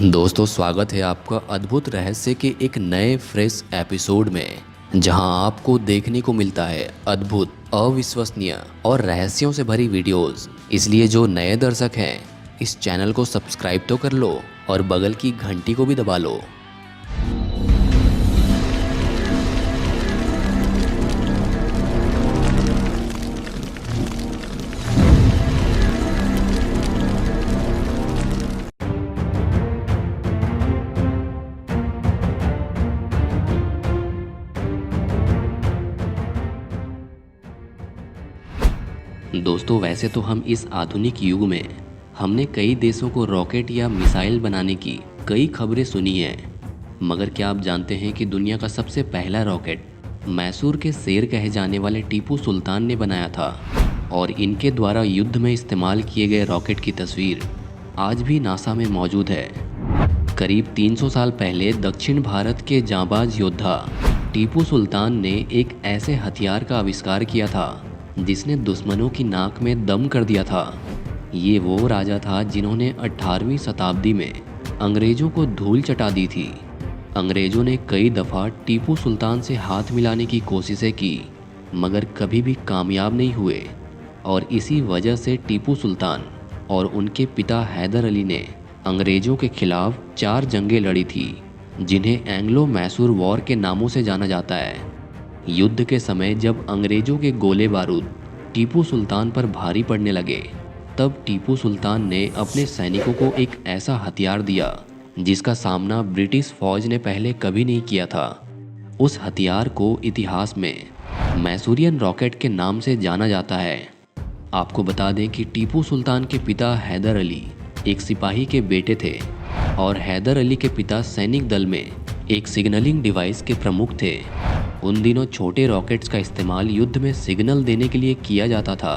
दोस्तों, स्वागत है आपका अद्भुत रहस्य के एक नए फ्रेश एपिसोड में, जहां आपको देखने को मिलता है अद्भुत, अविश्वसनीय और रहस्यों से भरी वीडियोस। इसलिए जो नए दर्शक हैं, इस चैनल को सब्सक्राइब तो कर लो और बगल की घंटी को भी दबा लो। दोस्तों, वैसे तो हम इस आधुनिक युग में हमने कई देशों को रॉकेट या मिसाइल बनाने की कई खबरें सुनी हैं, मगर क्या आप जानते हैं कि दुनिया का सबसे पहला रॉकेट मैसूर के शेर कहे जाने वाले टीपू सुल्तान ने बनाया था। और इनके द्वारा युद्ध में इस्तेमाल किए गए रॉकेट की तस्वीर आज भी नासा में मौजूद है। करीब 300 साल पहले दक्षिण भारत के जांबाज योद्धा टीपू सुल्तान ने एक ऐसे हथियार का आविष्कार किया था जिसने दुश्मनों की नाक में दम कर दिया था। ये वो राजा था जिन्होंने 18वीं शताब्दी में अंग्रेजों को धूल चटा दी थी। अंग्रेजों ने कई दफ़ा टीपू सुल्तान से हाथ मिलाने की कोशिशें की, मगर कभी भी कामयाब नहीं हुए। और इसी वजह से टीपू सुल्तान और उनके पिता हैदर अली ने अंग्रेजों के खिलाफ 4 जंगें लड़ी थी, जिन्हें एंग्लो मैसूर वॉर के नामों से जाना जाता है। युद्ध के समय जब अंग्रेजों के गोले बारूद टीपू सुल्तान पर भारी पड़ने लगे, तब टीपू सुल्तान ने अपने सैनिकों को एक ऐसा हथियार दिया जिसका सामना ब्रिटिश फौज ने पहले कभी नहीं किया था। उस हथियार को इतिहास में मैसूरियन रॉकेट के नाम से जाना जाता है। आपको बता दें कि टीपू सुल्तान के पिता हैदर अली एक सिपाही के बेटे थे और हैदर अली के पिता सैनिक दल में एक सिग्नलिंग डिवाइस के प्रमुख थे। उन दिनों छोटे रॉकेट्स का इस्तेमाल युद्ध में सिग्नल देने के लिए किया जाता था।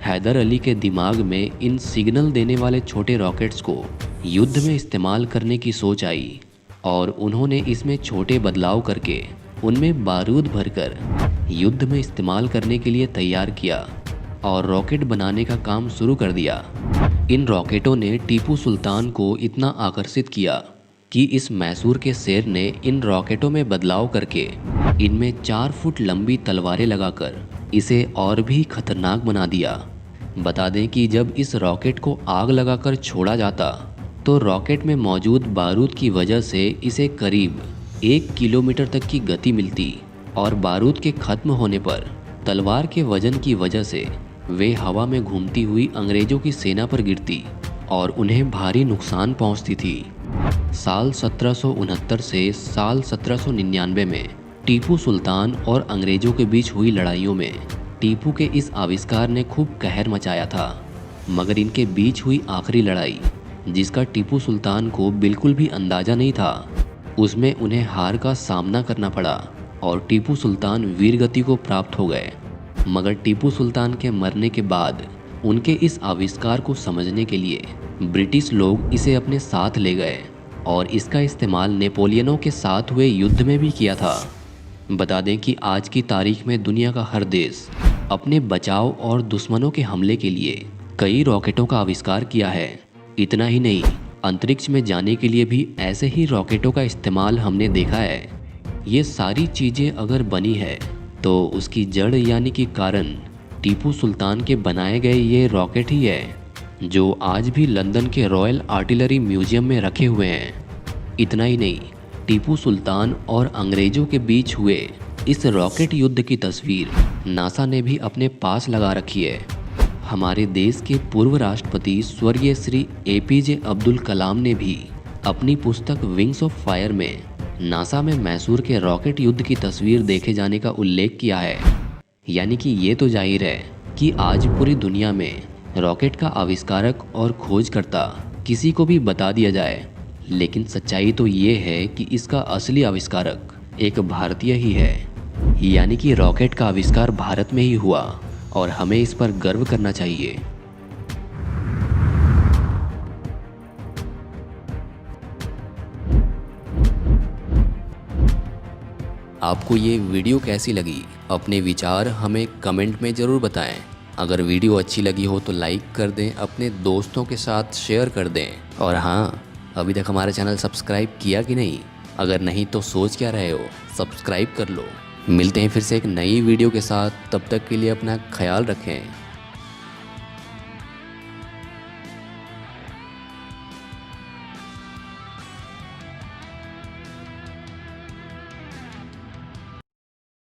हैदर अली के दिमाग में इन सिग्नल देने वाले छोटे रॉकेट्स को युद्ध में इस्तेमाल करने की सोच आई और उन्होंने इसमें छोटे बदलाव करके उनमें बारूद भरकर युद्ध में इस्तेमाल करने के लिए तैयार किया और रॉकेट बनाने का काम शुरू कर दिया। इन रॉकेटों ने टीपू सुल्तान को इतना आकर्षित किया कि इस मैसूर के शेर ने इन रॉकेटों में बदलाव करके इनमें 4 फुट लंबी तलवारें लगाकर इसे और भी खतरनाक बना दिया। बता दें कि जब इस रॉकेट को आग लगाकर छोड़ा जाता तो रॉकेट में मौजूद बारूद की वजह से इसे करीब 1 किलोमीटर तक की गति मिलती और बारूद के खत्म होने पर तलवार के वजन की वजह से वे हवा में घूमती हुई अंग्रेजों की सेना पर गिरती और उन्हें भारी नुकसान पहुंचती थी। साल 1769 से साल 1799 में टीपू सुल्तान और अंग्रेजों के बीच हुई लड़ाइयों में टीपू के इस आविष्कार ने खूब कहर मचाया था। मगर इनके बीच हुई आखिरी लड़ाई, जिसका टीपू सुल्तान को बिल्कुल भी अंदाजा नहीं था, उसमें उन्हें हार का सामना करना पड़ा और टीपू सुल्तान वीरगति को प्राप्त हो गए। मगर टीपू सुल्तान के मरने के बाद उनके इस आविष्कार को समझने के लिए ब्रिटिश लोग इसे अपने साथ ले गए और इसका इस्तेमाल नेपोलियनों के साथ हुए युद्ध में भी किया था। बता दें कि आज की तारीख में दुनिया का हर देश अपने बचाव और दुश्मनों के हमले के लिए कई रॉकेटों का आविष्कार किया है। इतना ही नहीं, अंतरिक्ष में जाने के लिए भी ऐसे ही रॉकेटों का इस्तेमाल हमने देखा है। ये सारी चीज़ें अगर बनी है तो उसकी जड़ यानी कि कारण टीपू सुल्तान के बनाए गए ये रॉकेट ही है, जो आज भी लंदन के रॉयल आर्टिलरी म्यूजियम में रखे हुए हैं। इतना ही नहीं, टीपू सुल्तान और अंग्रेजों के बीच हुए इस रॉकेट युद्ध की तस्वीर नासा ने भी अपने पास लगा रखी है। हमारे देश के पूर्व राष्ट्रपति स्वर्गीय श्री APJ अब्दुल कलाम ने भी अपनी पुस्तक विंग्स ऑफ फायर में नासा में मैसूर के रॉकेट युद्ध की तस्वीर देखे जाने का उल्लेख किया है। यानी कि ये तो जाहिर है कि आज पूरी दुनिया में रॉकेट का आविष्कारक और खोजकर्ता किसी को भी बता दिया जाए, लेकिन सच्चाई तो ये है कि इसका असली आविष्कारक एक भारतीय ही है। यानी कि रॉकेट का आविष्कार भारत में ही हुआ और हमें इस पर गर्व करना चाहिए। आपको ये वीडियो कैसी लगी? अपने विचार हमें कमेंट में ज़रूर बताएं। अगर वीडियो अच्छी लगी हो तो लाइक कर दें, अपने दोस्तों के साथ शेयर कर दें और हाँ, अभी तक हमारा चैनल सब्सक्राइब किया कि नहीं? अगर नहीं तो सोच क्या रहे हो, सब्सक्राइब कर लो। मिलते हैं फिर से एक नई वीडियो के साथ, तब तक के लिए अपना ख्याल रखें।